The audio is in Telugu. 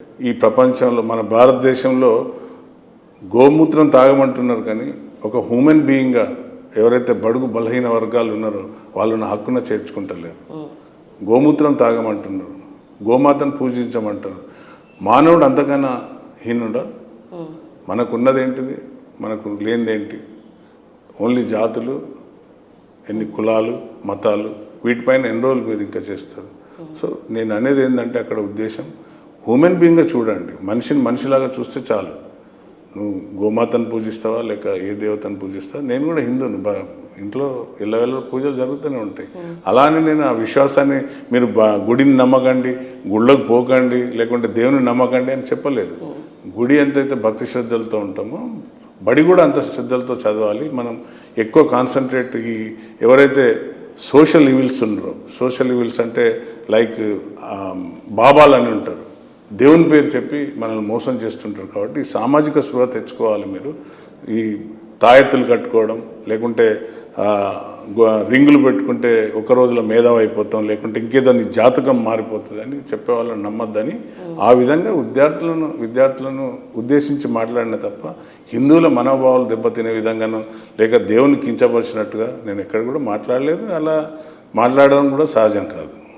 ఈ ప్రపంచంలో మన భారతదేశంలో గోమూత్రం తాగమంటున్నారు కానీ ఒక హ్యూమన్ బీయింగ్గా ఎవరైతే బడుగు బలహీన వర్గాలు ఉన్నారో వాళ్ళని హక్కున చేర్చుకుంటలేరు. గోమూత్రం తాగమంటున్నారు, గోమాతను పూజించమంటారు. మానవుడు అంతకన్నా హీనుడా? మనకున్నదేంటిది, మనకు లేనిదేంటి? ఓన్లీ జాతులు, ఎన్ని కులాలు, మతాలు, వీటిపైన ఎన్ని రోజులు మీరు ఇంకా చేస్తారు? సో నేను అనేది ఏంటంటే అక్కడ ఉద్దేశం హ్యూమన్ బీయింగ్గా చూడండి. మనిషిని మనిషిలాగా చూస్తే చాలు. నువ్వు గోమాతను పూజిస్తావా లేక ఏ దేవతను పూజిస్తావా? నేను కూడా హిందువుని, ఇంట్లో ఇళ్ళ పూజలు జరుగుతూనే ఉంటాయి. అలానే నేను ఆ విశ్వాసాన్ని మీరు గుడిని నమ్మకండి, గుళ్ళకు పోకండి, లేకుంటే దేవుని నమ్మకండి అని చెప్పలేదు. గుడి ఎంతైతే భక్తి శ్రద్ధలతో ఉంటామో బడి కూడా అంత శ్రద్ధలతో చదవాలి. మనం ఎక్కువ కాన్సన్ట్రేట్ ఎవరైతే సోషల్ ఈవిల్స్ ఉన్నారో, సోషల్ ఈవిల్స్ అంటే లైక్ బాబాలు అని ఉంటారు, దేవుని పేరు చెప్పి మనల్ని మోసం చేస్తుంటారు. కాబట్టి ఈ సామాజిక స్పృహ తెచ్చుకోవాలి. మీరు ఈ తాయెత్తులు కట్టుకోవడం, లేకుంటే రింగులు పెట్టుకుంటే ఒక రోజులో మేధావి అయిపోతాం, లేకుంటే ఇంకేదో నీ జాతకం మారిపోతుంది అని చెప్పేవాళ్ళని నమ్మద్దని ఆ విధంగా విద్యార్థులను ఉద్దేశించి మాట్లాడిన తప్ప హిందువుల మనోభావాలు దెబ్బతినే విధంగానో లేక దేవుని కించపరిచినట్టుగా నేను ఎక్కడ కూడా మాట్లాడలేదు. అలా మాట్లాడడం కూడా సహజం కాదు.